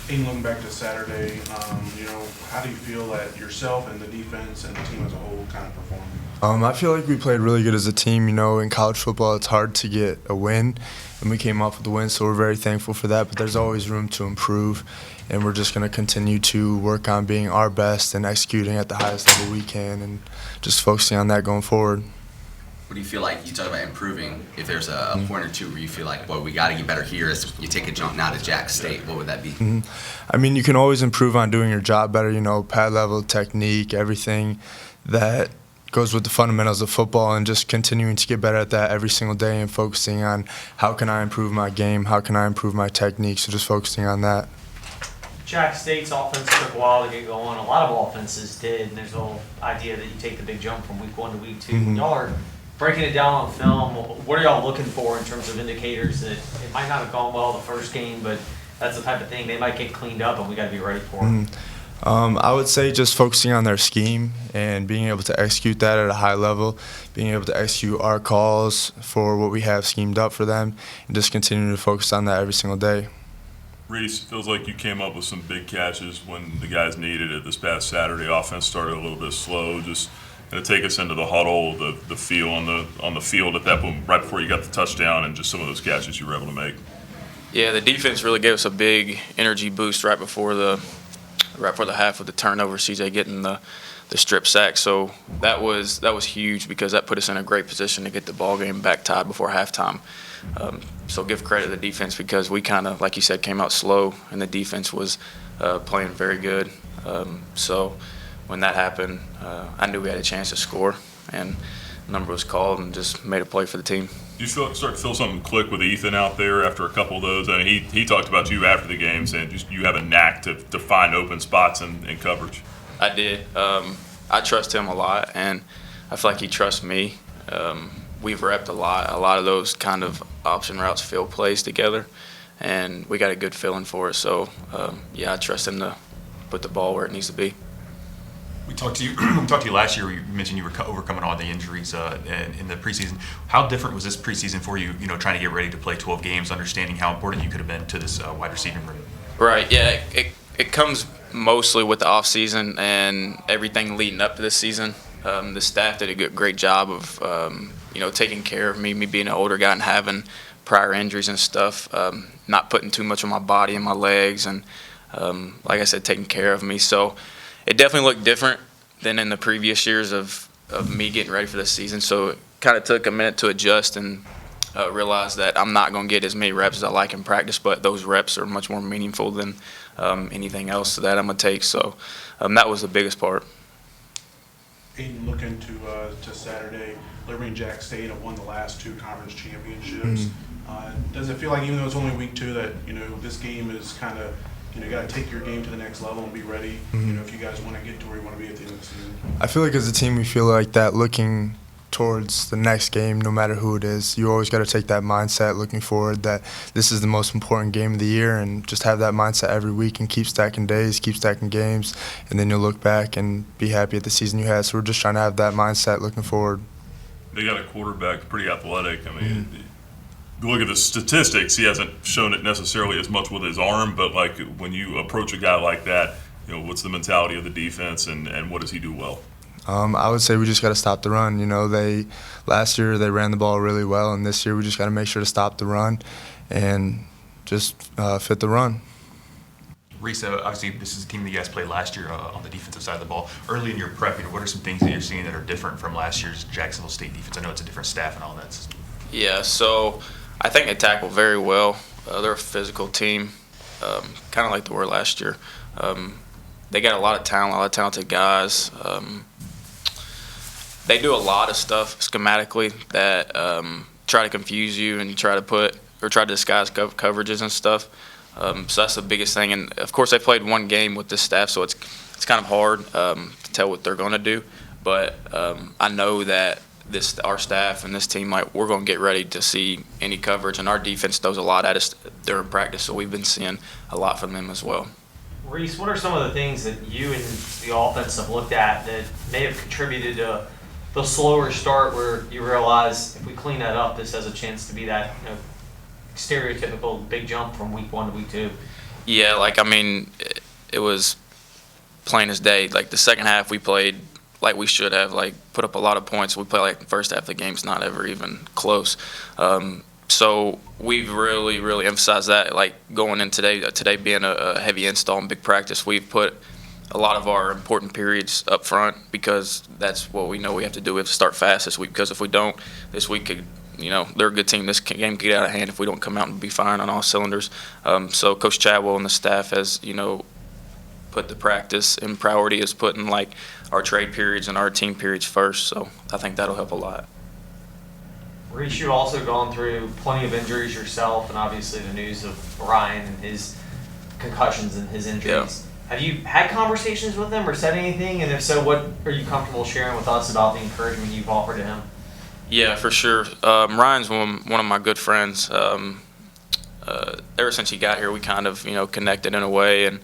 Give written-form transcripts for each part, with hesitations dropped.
Aidan, looking back to Saturday, how do you feel that yourself and the defense and the team as a whole kind of performed? I feel like we played really good as a team. In college football, it's hard to get a win, and we came off with the win, so we're very thankful for that. But there's always room to improve, and we're just going to continue to work on being our best and executing at the highest level we can, and just focusing on that going forward. What do you feel like, you talk about improving, if there's a point or two where you feel like, boy, we got to get better here as you take a jump now to Jack State, what would that be? You can always improve on doing your job better, pad level, technique, everything that goes with the fundamentals of football, and just continuing to get better at that every single day and focusing on how can I improve my game, how can I improve my technique, so just focusing on that. Jack State's offense took a while to get going. A lot of offenses did, and there's the whole idea that you take the big jump from week 1 to week 2. Y'all are breaking it down on film. What are y'all looking for in terms of indicators that it might not have gone well the first game, but that's the type of thing they might get cleaned up and we got to be ready for it? I would say just focusing on their scheme and being able to execute that at a high level, being able to execute our calls for what we have schemed up for them, and just continuing to focus on that every single day. Reese, feels like you came up with some big catches when the guys needed it this past Saturday. Offense started a little bit slow. Just going to take us into the huddle, the feel on the field at that point, right before you got the touchdown, and just some of those catches you were able to make. Yeah, the defense really gave us a big energy boost right before the half with the turnover, CJ getting the strip sack. So that was huge because that put us in a great position to get the ball game back tied before halftime. So give credit to the defense because we kind of, like you said, came out slow and the defense was playing very good. So when that happened, I knew we had a chance to score, and the number was called and just made a play for the team. Do you start to feel something click with Ethan out there after a couple of those? I mean, he talked about you after the game saying just you have a knack to find open spots in coverage. I did. I trust him a lot, and I feel like he trusts me. We've repped a lot of those kind of option routes, field plays together, and we got a good feeling for it. So, I trust him to put the ball where it needs to be. We talked to you last year. You mentioned you were overcoming all the injuries in the preseason. How different was this preseason for you? Trying to get ready to play 12 games, understanding how important you could have been to this wide receiving room. Right. Yeah. It comes mostly with the off season and everything leading up to this season. The staff did a great job of taking care of me being an older guy and having prior injuries and stuff. Not putting too much on my body and my legs, and like I said, taking care of me. So it definitely looked different than in the previous years of me getting ready for this season. So it kind of took a minute to adjust and realize that I'm not going to get as many reps as I like in practice, but those reps are much more meaningful than anything else that I'm going to take. So that was the biggest part. Aidan, looking to Saturday, Liberty and Jack State have won the last 2 conference championships. Does it feel like, even though it's only week 2, that this game is kind of you got to take your game to the next level and be ready? If you guys want to get to where you want to be at the end of the season. I feel like as a team we feel like that, looking towards the next game, no matter who it is. You always got to take that mindset looking forward that this is the most important game of the year, and just have that mindset every week and keep stacking days, keep stacking games, and then you'll look back and be happy at the season you had. So we're just trying to have that mindset looking forward. They got a quarterback pretty athletic. I mean, you look at the statistics, he hasn't shown it necessarily as much with his arm, but like when you approach a guy like that, what's the mentality of the defense and what does he do well? I would say we just got to stop the run. Last year they ran the ball really well, and this year we just got to make sure to stop the run and just fit the run. Reese, obviously this is a team that you guys played last year on the defensive side of the ball. Early in your prep, what are some things that you're seeing that are different from last year's Jacksonville State defense? I know it's a different staff and all that. Yeah, so I think they tackle very well. They're a physical team, kind of like they were last year. They got a lot of talent, a lot of talented guys. They do a lot of stuff schematically that try to confuse you and try to disguise coverages and stuff. So that's the biggest thing. And of course, they played one game with this staff, so it's kind of hard to tell what they're going to do. But I know that our staff and this team, we're going to get ready to see any coverage, and our defense throws a lot at us during practice, so we've been seeing a lot from them as well. Reese, what are some of the things that you and the offense have looked at that may have contributed to the slower start, where you realize if we clean that up, this has a chance to be that stereotypical big jump from week 1 to week 2? Yeah, like, I mean, it was plain as day. Like, the second half, we played like we should have, like, put up a lot of points. We played like the first half of the game's not ever even close. So we've really, really emphasized that, like, going in today being a heavy install and big practice, we've put a lot of our important periods up front because that's what we know we have to do. We have to start fast this week because if we don't, this week could, they're a good team. This game could get out of hand if we don't come out and be firing on all cylinders. So Coach Chadwell and the staff has, put the practice and priority is putting like our trade periods and our team periods first. So I think that'll help a lot. Reese, you've also gone through plenty of injuries yourself, and obviously the news of Ryan and his concussions and his injuries. Yeah. Have you had conversations with him or said anything? And if so, what are you comfortable sharing with us about the encouragement you've offered to him? Yeah, for sure. Ryan's one of my good friends. Ever since he got here, we kind of, connected in a way. And,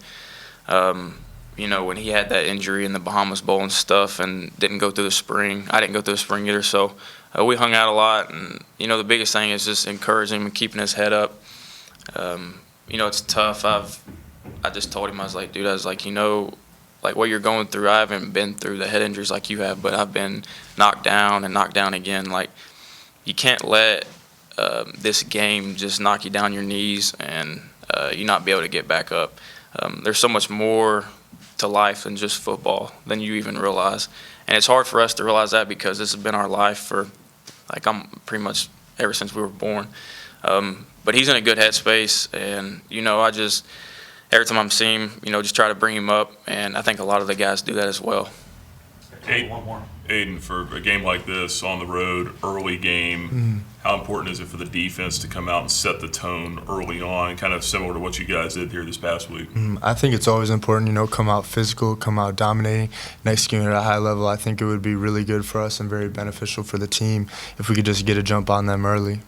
when he had that injury in the Bahamas Bowl and stuff and didn't go through the spring, I didn't go through the spring either. So we hung out a lot. And, the biggest thing is just encouraging him and keeping his head up. It's tough. I just told him, I was like, dude, like what you're going through, I haven't been through the head injuries like you have, but I've been knocked down and knocked down again. Like, you can't let this game just knock you down your knees and you not be able to get back up. There's so much more to life than just football than you even realize. And it's hard for us to realize that because this has been our life for, like, I'm pretty much ever since we were born. But he's in a good headspace, and, I just – every time I'm seeing him, just try to bring him up, and I think a lot of the guys do that as well. One more. Aidan, for a game like this, on the road, early game, how important is it for the defense to come out and set the tone early on, kind of similar to what you guys did here this past week? I think it's always important, come out physical, come out dominating, and executing at a high level. I think it would be really good for us and very beneficial for the team if we could just get a jump on them early.